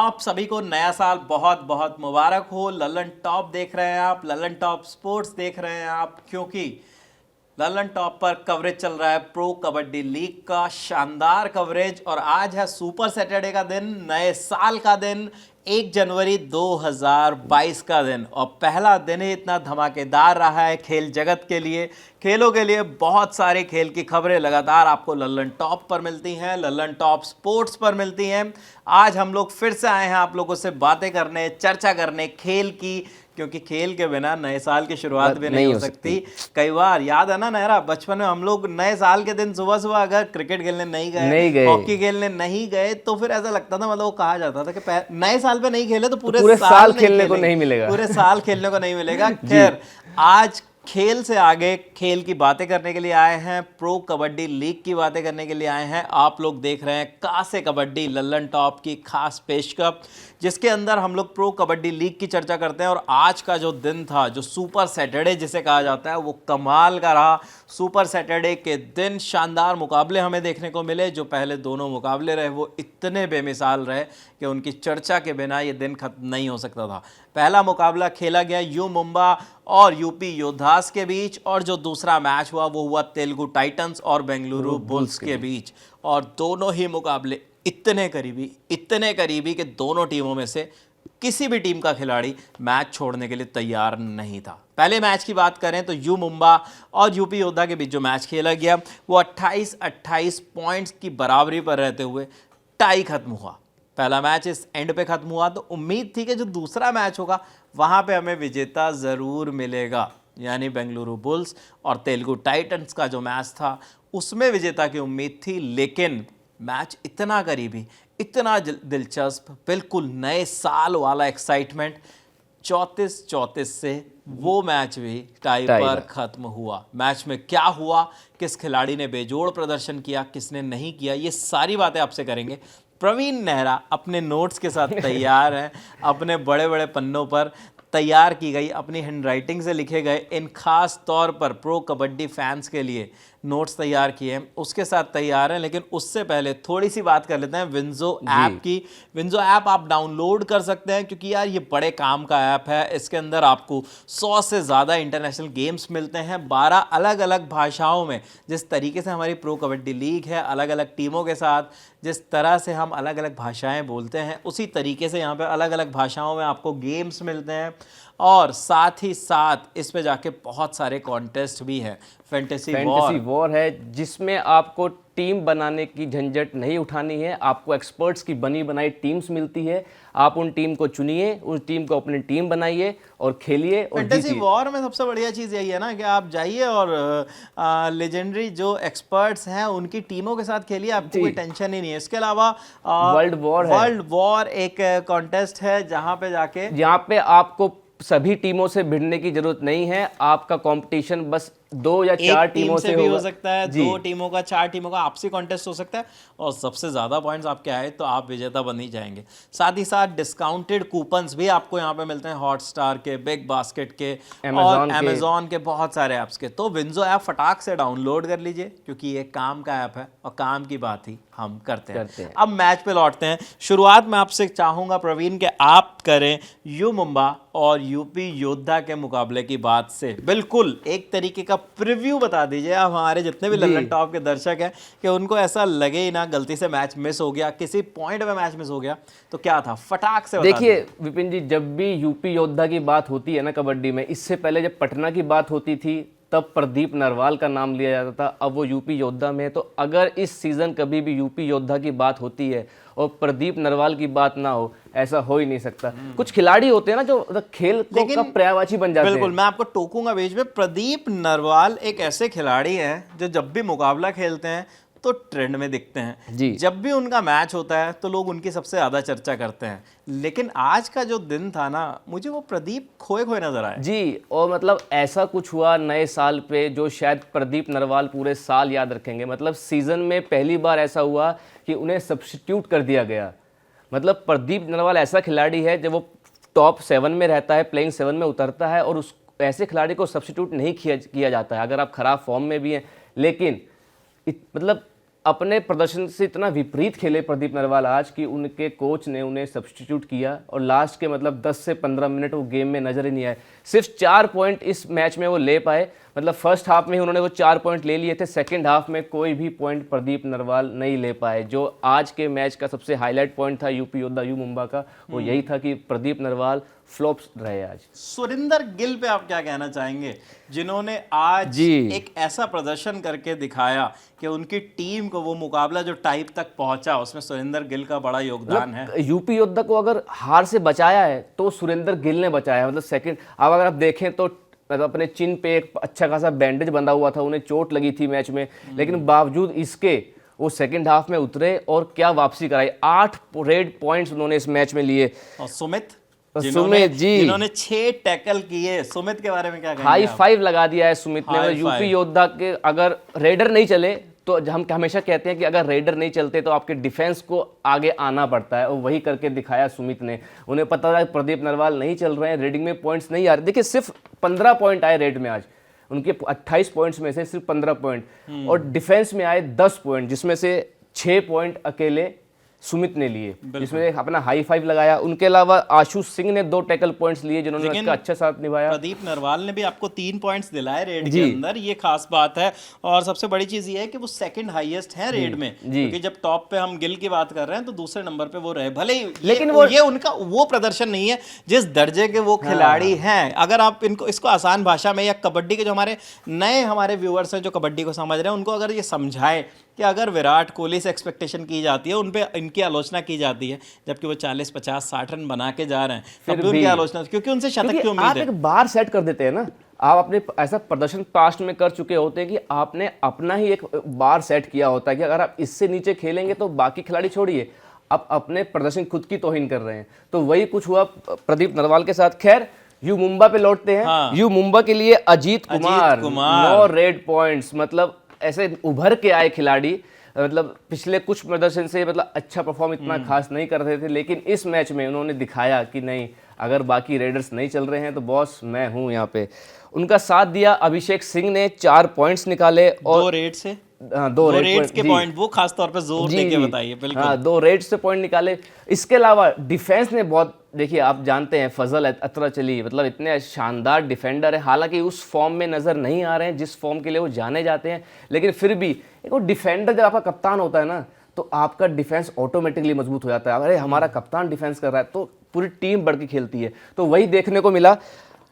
आप सभी को नया साल बहुत बहुत मुबारक हो। ललन टॉप देख रहे हैं आप, ललन टॉप स्पोर्ट्स देख रहे हैं आप, क्योंकि ललन टॉप पर कवरेज चल रहा है प्रो कबड्डी लीग का, शानदार कवरेज। और आज है सुपर सैटरडे का दिन, नए साल का दिन, 1 जनवरी 2022 का दिन। और पहला दिन ही इतना धमाकेदार रहा है खेल जगत के लिए, खेलों के लिए। बहुत सारे खेल की खबरें लगातार आपको ललन टॉप पर मिलती हैं, ललन टॉप स्पोर्ट्स पर मिलती हैं। आज हम लोग फिर से आए हैं आप लोगों से बातें करने, चर्चा करने खेल की, क्योंकि खेल के बिना नए साल की शुरुआत भी नहीं हो सकती। कई बार याद है ना नहरा, बचपन में हम लोग नए साल के दिन सुबह सुबह अगर क्रिकेट खेलने नहीं गए, हॉकी खेलने नहीं गए, तो फिर ऐसा लगता था, मतलब वो कहा जाता था कि नए साल पे नहीं खेले तो पूरे साल खेलने को नहीं मिलेगा, पूरे साल खेलने को नहीं मिलेगा। खैर, आज खेल से आगे खेल की बातें करने के लिए आए हैं, प्रो कबड्डी लीग की बातें करने के लिए आए हैं। आप लोग देख रहे हैं कासे कबड्डी, ललन टॉप की खास पेशकश, जिसके अंदर हम लोग प्रो कबड्डी लीग की चर्चा करते हैं। और आज का जो दिन था, जो सुपर सैटरडे जिसे कहा जाता है, वो कमाल का रहा। सुपर सैटरडे के दिन शानदार मुकाबले हमें देखने को मिले। जो पहले दोनों मुकाबले रहे वो इतने बेमिसाल रहे कि उनकी चर्चा के बिना ये दिन खत्म नहीं हो सकता था। पहला मुकाबला खेला गया यू मुंबा और यूपी योद्धास के बीच, और जो दूसरा मैच हुआ वो हुआ तेलुगु टाइटंस और बेंगलुरु बुल्स के बीच। और दोनों ही मुकाबले इतने करीबी कि दोनों टीमों में से किसी भी टीम का खिलाड़ी मैच छोड़ने के लिए तैयार नहीं था। पहले मैच की बात करें तो यू मुंबा और यूपी योद्धा के बीच जो मैच खेला गया वो 28-28 पॉइंट्स की बराबरी पर रहते हुए टाई खत्म हुआ। पहला मैच इस एंड पे खत्म हुआ, तो उम्मीद थी कि जो दूसरा मैच होगा वहां पे हमें विजेता ज़रूर मिलेगा, यानी बेंगलुरु बुल्स और तेलुगु टाइटंस का जो मैच था उसमें विजेता की उम्मीद थी। लेकिन मैच इतना करीबी, इतना दिलचस्प, बिल्कुल नए साल वाला एक्साइटमेंट, 34-34 से वो मैच भी टाई पर खत्म हुआ। मैच में क्या हुआ, किस खिलाड़ी ने बेजोड़ प्रदर्शन किया, किसने नहीं किया, ये सारी बातें आपसे करेंगे। प्रवीण नेहरा अपने नोट्स के साथ तैयार हैं, अपने बड़े बड़े पन्नों पर तैयार की गई, अपनी हैंडराइटिंग से लिखे गए इन खास तौर पर प्रो कबड्डी फैंस के लिए नोट्स तैयार किए हैं, उसके साथ तैयार हैं। लेकिन उससे पहले थोड़ी सी बात कर लेते हैं विंजो ऐप की। विंजो ऐप आप डाउनलोड कर सकते हैं, क्योंकि यार ये बड़े काम का ऐप है। इसके अंदर आपको 100 से ज़्यादा इंटरनेशनल गेम्स मिलते हैं, 12 अलग अलग भाषाओं में। जिस तरीके से हमारी प्रो कबड्डी लीग है, अलग अलग टीमों के साथ जिस तरह से हम अलग अलग भाषाएं बोलते हैं, उसी तरीके से यहाँ पे अलग अलग भाषाओं में आपको गेम्स मिलते हैं। और साथ ही साथ इस पे जाके बहुत सारे कॉन्टेस्ट भी हैं। फैंटेसी वॉर है, जिसमें आपको टीम बनाने की झंझट नहीं उठानी है। आपको एक्सपर्ट्स की बनी बनाई टीम्स मिलती है, आप उन टीम को चुनिए, उस टीम को अपनी टीम बनाइए और खेलिए और फैंटेसी वॉर में सबसे बढ़िया चीज़ यही है ना कि आप जाइए और लेजेंडरी जो एक्सपर्ट्स हैं उनकी टीमों के साथ खेलिए, आपको कोई टेंशन ही नहीं है। इसके अलावा वर्ल्ड वॉर एक कॉन्टेस्ट है जहाँ पे आपको सभी टीमों से भिड़ने की जरूरत नहीं है। आपका कंपटीशन बस 2 या 4 टीमों से भी हो सकता है, 2 टीमों का, 4 टीमों का आपसी कॉन्टेस्ट हो सकता है, और सबसे ज़्यादा पॉइंट्स आपके आए तो आप विजेता बन ही जाएंगे। साथ ही साथ डिस्काउंटेड कूपन्स भी आपको यहाँ पे मिलते हैं, हॉटस्टार के, बिग बास्केट के और अमेजॉन के, बहुत सारे ऐप्स के। तो विंजो ऐप फटाक से डाउनलोड कर लीजिए, क्योंकि ये काम का ऐप है और काम की बात ही हम करते हैं। अब मैच पे लौटते हैं। शुरुआत में आपसे चाहूँगा प्रवीण के आप करें यू मुंबा और यूपी योद्धा के मुकाबले की बात से। बिल्कुल एक तरीके का प्रीव्यू बता दीजिए हमारे जितने भी ललन टॉप के दर्शक हैं, कि उनको ऐसा लगे ही ना गलती से मैच मिस हो गया, किसी पॉइंट पे मैच मिस हो गया तो क्या था, फटाक से देखिए विपिन जी, जब भी यूपी योद्धा की बात होती है ना कबड्डी में, इससे पहले जब पटना की बात होती थी तब प्रदीप नरवाल का नाम लिया जाता था, अब वो यूपी योद्धा में है। तो अगर इस सीज़न कभी भी यूपी योद्धा की बात होती है और प्रदीप नरवाल की बात ना हो, ऐसा हो ही नहीं सकता। कुछ खिलाड़ी होते हैं ना जो खेल का पर्यायवाची बन जाते हैं। बिल्कुल, मैं आपको टोकूंगा बीच में। प्रदीप नरवाल एक ऐसे खिलाड़ी हैं जो जब भी मुकाबला खेलते हैं तो ट्रेंड में दिखते हैं जी। जब भी उनका मैच होता है तो लोग उनकी सबसे ज़्यादा चर्चा करते हैं। लेकिन आज का जो दिन था ना, मुझे वो प्रदीप खोए खोए नजर आए जी। और मतलब ऐसा कुछ हुआ नए साल पे जो शायद प्रदीप नरवाल पूरे साल याद रखेंगे। मतलब सीजन में पहली बार ऐसा हुआ कि उन्हें सब्स्टिट्यूट कर दिया गया। मतलब प्रदीप नरवाल ऐसा खिलाड़ी है जब वो टॉप 7 में रहता है, प्लेइंग 7 में उतरता है, और उस ऐसे खिलाड़ी को सब्स्टिट्यूट नहीं किया जाता है अगर आप खराब फॉर्म में भी हैं। लेकिन मतलब अपने प्रदर्शन से इतना विपरीत खेले प्रदीप नरवाल आज कि उनके कोच ने उन्हें सब्स्टिट्यूट किया और लास्ट के मतलब 10 से 15 मिनट वो गेम में नजर ही नहीं आए। सिर्फ 4 पॉइंट इस मैच में वो ले पाए, मतलब फर्स्ट हाफ में ही उन्होंने वो 4 पॉइंट ले लिए थे, सेकंड हाफ में कोई भी पॉइंट प्रदीप नरवाल नहीं ले पाए। जो आज के मैच का सबसे हाईलाइट पॉइंट था यूपी योद्धा यू मुंबा का, वो यही था कि प्रदीप नरवाल फ्लॉप्स रहे आज। सुरिंदर गिल पे आप क्या कहना चाहेंगे, जिन्होंने आज एक ऐसा प्रदर्शन करके दिखाया कि उनकी टीम को वो मुकाबला जो टाइप तक पहुंचा उसमें सुरिंदर गिल का बड़ा योगदान है। यूपी योद्धा को अगर हार से बचाया है तो सुरेंद्र गिल ने बचाया, मतलब सेकंड। अब अगर आप देखें तो मतलब अपने चिन पे एक अच्छा खासा बैंडेज बंधा हुआ था, उन्हें चोट लगी थी मैच में, लेकिन बावजूद इसके वो सेकंड हाफ में उतरे और क्या वापसी कराई। 8 रेड पॉइंट्स उन्होंने इस मैच में लिए। और सुमित जी जिन्होंने 6 टैकल किए, सुमित के बारे में क्या कहेंगे? हाई फाइव लगा दिया है सुमित ने। यूपी योद्धा के अगर रेडर नहीं चले तो हम हमेशा कहते हैं कि अगर रेडर नहीं चलते तो आपके डिफेंस को आगे आना पड़ता है, और वही करके दिखाया सुमित ने। उन्हें पता था प्रदीप नरवाल नहीं चल रहे हैं, रेडिंग में पॉइंट्स नहीं आ रहे। देखिए सिर्फ 15 पॉइंट आए रेड में आज, उनके 28 पॉइंट्स में से सिर्फ 15 पॉइंट, और डिफेंस में आए 10 पॉइंट, जिसमें से 6 पॉइंट अकेले सुमित ने लिए, जिसमें अपना हाई फाइव लगाया। उनके अलावा आशुष सिंह ने 2 टैकल पॉइंट्स लिए, जिन्होंने उसका अच्छा साथ निभाया। प्रदीप नरवाल ने भी आपको 3 पॉइंट्स दिलाए रेड के अंदर, ये खास बात है। और सबसे बड़ी चीज ये है कि वो सेकंड हाईएस्ट है रेड में, क्योंकि जब टॉप पे हम गिल की बात कर रहे हैं तो दूसरे नंबर पे वो रहे, भले ही लेकिन ये उनका वो प्रदर्शन नहीं है जिस दर्जे के वो खिलाड़ी हैं। अगर आप इनको इसको आसान भाषा में, या कबड्डी के जो हमारे व्यूअर्स हैं जो कबड्डी को समझ रहे हैं, उनको अगर ये समझाए कि अगर विराट कोहली से एक्सपेक्टेशन की जाती है, उन पे इनकी आलोचना की जाती है, जबकि वो 40, 50, 60 रन बना के जा रहे हैं, तब भी उनकी आलोचना, क्योंकि उनसे शतक की उम्मीद है। आप एक बार सेट कर देते हैं ना, आप अपने ऐसा प्रदर्शन पास्ट में कर चुके होते हैं कि आपने अपना ही एक बार सेट किया होता है कि अगर आप इससे नीचे खेलेंगे तो बाकी खिलाड़ी छोड़िए, आप अपने प्रदर्शन खुद की तौहीन कर रहे हैं। तो वही कुछ हुआ प्रदीप नरवाल के साथ। खैर यू मुंबा पे लौटते हैं। यू मुंबा के लिए अजीत कुमार 9 रेड पॉइंट्स, मतलब ऐसे उभर के आए खिलाड़ी, मतलब पिछले कुछ प्रदर्शन से मतलब अच्छा परफॉर्म इतना खास नहीं कर रहे थे, लेकिन इस मैच में उन्होंने दिखाया कि नहीं, अगर बाकी रेडर्स नहीं चल रहे हैं तो बॉस मैं हूं यहाँ पे। उनका साथ दिया अभिषेक सिंह ने, 4 पॉइंट्स निकाले और 2 रेड से, हाँ 2 रेड्स के पॉइंट वो खास तौर पे जोर देके बताइए। बिल्कुल हाँ 2 रेड्स से पॉइंट निकाले। इसके अलावा डिफेंस ने बहुत, देखिए आप जानते हैं फजल अतराचली मतलब इतने शानदार डिफेंडर है, हालांकि उस फॉर्म में नजर नहीं आ रहे हैं जिस फॉर्म के लिए वो जाने जाते हैं, लेकिन फिर भी एक वो डिफेंडर जब आपका कप्तान होता है ना तो आपका डिफेंस ऑटोमेटिकली मजबूत हो जाता है। अरे हमारा कप्तान डिफेंस कर रहा है तो पूरी टीम बढ़ के खेलती है, तो वही देखने को मिला।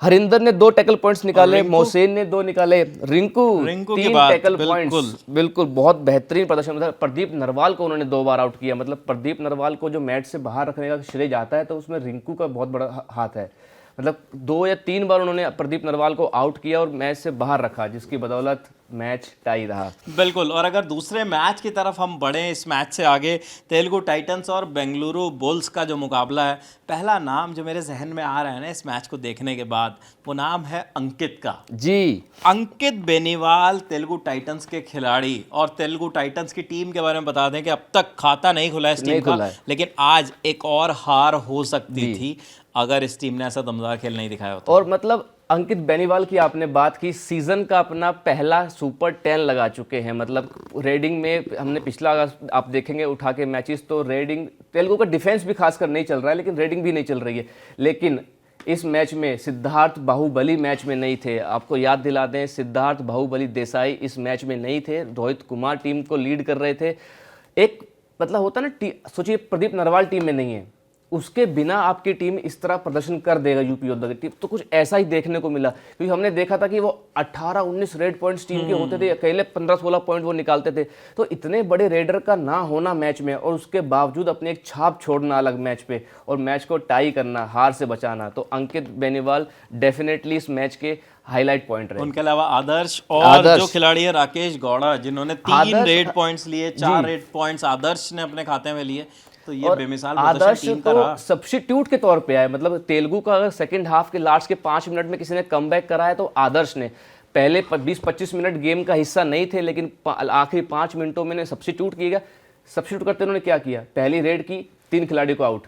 हरिंदर ने 2 टैकल पॉइंट्स निकाले, मोहसेन ने 2 निकाले, रिंकू 3 टैकल पॉइंट्स, बिल्कुल बहुत बेहतरीन प्रदर्शन। मतलब प्रदीप नरवाल को उन्होंने 2 बार आउट किया, मतलब प्रदीप नरवाल को जो मैच से बाहर रखने का श्रेय जाता है तो उसमें रिंकू का बहुत बड़ा हाथ है। मतलब 2 या 3 बार उन्होंने प्रदीप नरवाल को आउट किया और मैच से बाहर रखा, जिसकी बदौलत मैच टाई रहा। बिल्कुल। और अगर दूसरे मैच की तरफ हम बढ़ें, इस मैच से आगे तेलुगु टाइटंस और बेंगलुरु बुल्स का जो मुकाबला है, पहला नाम जो मेरे जहन में आ रहा है ना इस मैच को देखने के बाद, वो नाम है अंकित का। जी, अंकित बेनीवाल तेलुगु टाइटंस के खिलाड़ी, और तेलुगु टाइटंस की टीम के बारे में बता दें कि अब तक खाता नहीं खुला इस टीम का, लेकिन आज एक और हार हो सकती थी अगर इस टीम ने ऐसा दमदार खेल नहीं दिखाया होता। और मतलब अंकित बेनीवाल की आपने बात की, सीजन का अपना पहला सुपर 10 लगा चुके हैं। मतलब रेडिंग में हमने पिछला आप देखेंगे उठा के मैचेस, तो रेडिंग तेलुगु का डिफेंस भी खासकर नहीं चल रहा है, लेकिन रेडिंग भी नहीं चल रही है। लेकिन इस मैच में सिद्धार्थ बाहुबली मैच में नहीं थे, आपको याद दिला दें सिद्धार्थ बाहुबली देसाई इस मैच में नहीं थे, रोहित कुमार टीम को लीड कर रहे थे। एक मतलब होता ना, सोचिए प्रदीप नरवाल टीम में नहीं है, उसके बिना आपकी टीम इस तरह प्रदर्शन कर देगा यूपी योद्धा की टीम, तो कुछ ऐसा ही देखने को मिला। क्योंकि हमने देखा था कि वो 18-19 रेड पॉइंट्स टीम के होते थे, अकेले 15-16 पॉइंट वो निकालते थे। तो इतने बड़े रेडर का ना होना मैच में, और उसके बावजूद अपनी एक छाप छोड़ना अलग मैच पे और मैच को टाई करना, हार से बचाना, तो अंकित बेनीवाल डेफिनेटली इस मैच के हाईलाइट पॉइंट रहे। उनके अलावा आदर्श और जो खिलाड़ी है राकेश गौड़ा, जिन्होंने 3 रेड पॉइंट्स लिए, 4 रेड पॉइंट्स आदर्श ने अपने खाते में लिए, तो ये बेमिसाल आदर्श तो सब्स्टिट्यूट के तौर पे आए। मतलब तेलुगु का अगर सेकंड हाफ के लास्ट के 5 मिनट में किसी ने कमबैक कराया तो आदर्श ने, पहले 20-25 मिनट गेम का हिस्सा नहीं थे, लेकिन आखिरी 5 मिनटों में सब्स्टिट्यूट किया। सब्स्टिट्यूट करते उन्होंने क्या किया, पहली रेड की 3 खिलाड़ी को आउट,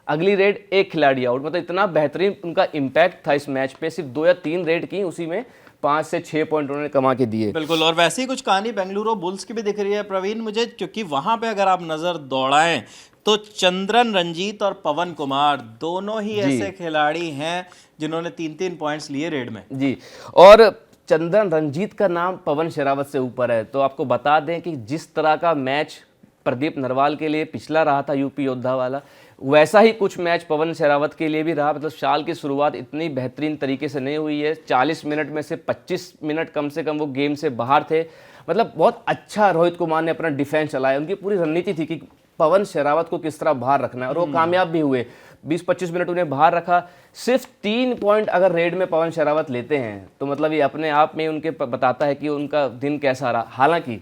अगली रेड 1 खिलाड़ी आउट। मतलब इतना बेहतरीन उनका इम्पैक्ट था इस मैच पे, सिर्फ 2 या 3 रेड की, उसी में 5 से 6 पॉइंट उन्होंने कमा के दिए। बिल्कुल, और वैसे ही कुछ कहानी बेंगलुरु बुल्स की भी दिख रही है प्रवीण मुझे, क्योंकि वहां पे अगर आप नजर दौड़ाएं तो चंद्रन रंजीत और पवन कुमार दोनों ही ऐसे खिलाड़ी हैं जिन्होंने 3-3 पॉइंट्स लिए रेड में। जी, और चंद्रन रंजीत का नाम पवन शेरावत से ऊपर है। तो आपको बता दें कि जिस तरह का मैच प्रदीप नरवाल के लिए पिछला रहा था यूपी योद्धा वाला, वैसा ही कुछ मैच पवन शेरावत के लिए भी रहा। मतलब साल की शुरुआत इतनी बेहतरीन तरीके से नहीं हुई है। 40 मिनट में से 25 मिनट कम से कम वो गेम से बाहर थे। मतलब बहुत अच्छा रोहित कुमार ने अपना डिफेंस चलाया। उनकी पूरी रणनीति थी कि पवन शेरावत को किस तरह बाहर रखना है, और वो कामयाब भी हुए। 20-25 मिनट उन्हें बाहर रखा। सिर्फ 3 पॉइंट अगर रेड में पवन शेरावत लेते हैं तो मतलब ये अपने आप में उनके बताता है कि उनका दिन कैसा रहा। हालांकि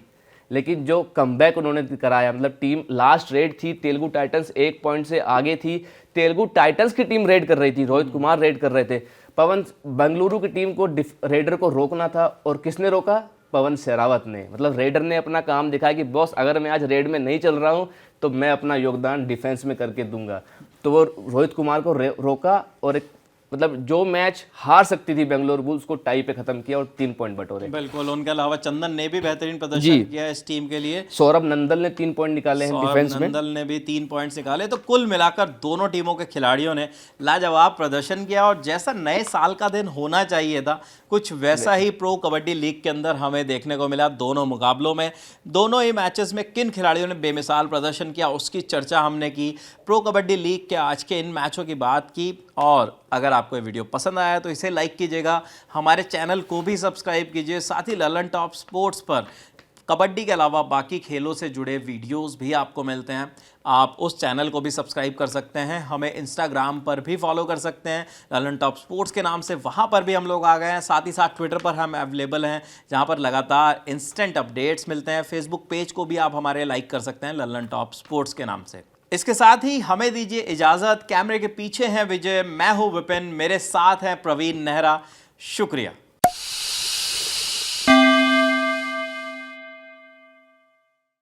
लेकिन जो कमबैक उन्होंने कराया, मतलब टीम लास्ट रेड थी, तेलुगु टाइटंस 1 पॉइंट से आगे थी। तेलुगु टाइटंस की टीम रेड कर रही थी, रोहित कुमार रेड कर रहे थे। बेंगलुरु की टीम को रेडर को रोकना था, और किसने रोका? पवन शेरावत ने। मतलब रेडर ने अपना काम दिखाया कि बॉस अगर मैं आज रेड में नहीं चल रहा हूं तो मैं अपना योगदान डिफेंस में करके दूंगा। तो वो रोहित कुमार को रोका, और एक मतलब जो मैच हार सकती थी बेंगलुरु बुल्स को टाई पे खत्म किया और 3 पॉइंट बटोरे। बिल्कुल, उनके अलावा चंदन ने भी बेहतरीन प्रदर्शन किया इस टीम के लिए। सौरभ नंदल ने 3 पॉइंट निकाले हैं डिफेंस में। नंदल ने भी 3 पॉइंट्स निकाले। तो कुल मिलाकर दोनों टीमों के खिलाड़ियों ने लाजवाब प्रदर्शन किया, और जैसा नए साल का दिन होना चाहिए था कुछ वैसा ही प्रो कबड्डी लीग के अंदर हमें देखने को मिला। दोनों मुकाबलों में, दोनों ही मैचेस में किन खिलाड़ियों ने बेमिसाल प्रदर्शन किया उसकी चर्चा हमने की। प्रो कबड्डी लीग के आज के इन मैचों की बात की। और अगर आपको ये वीडियो पसंद आया तो इसे लाइक कीजिएगा, हमारे चैनल को भी सब्सक्राइब कीजिए। साथ ही ललन टॉप स्पोर्ट्स पर कबड्डी के अलावा बाकी खेलों से जुड़े वीडियोस भी आपको मिलते हैं। आप उस चैनल को भी सब्सक्राइब कर सकते हैं। हमें इंस्टाग्राम पर भी फॉलो कर सकते हैं ललन टॉप स्पोर्ट्स के नाम से, वहाँ पर भी हम लोग आ गए हैं। साथ ही साथ ट्विटर पर हम अवेलेबल हैं, जहाँ पर लगातार इंस्टेंट अपडेट्स मिलते हैं। फेसबुक पेज को भी आप हमारे लाइक कर सकते हैं ललन टॉप स्पोर्ट्स के नाम से। इसके साथ ही हमें दीजिए इजाज़त। कैमरे के पीछे हैं विजय, मैं हूँ विपिन, मेरे साथ हैं प्रवीण नेहरा। शुक्रिया।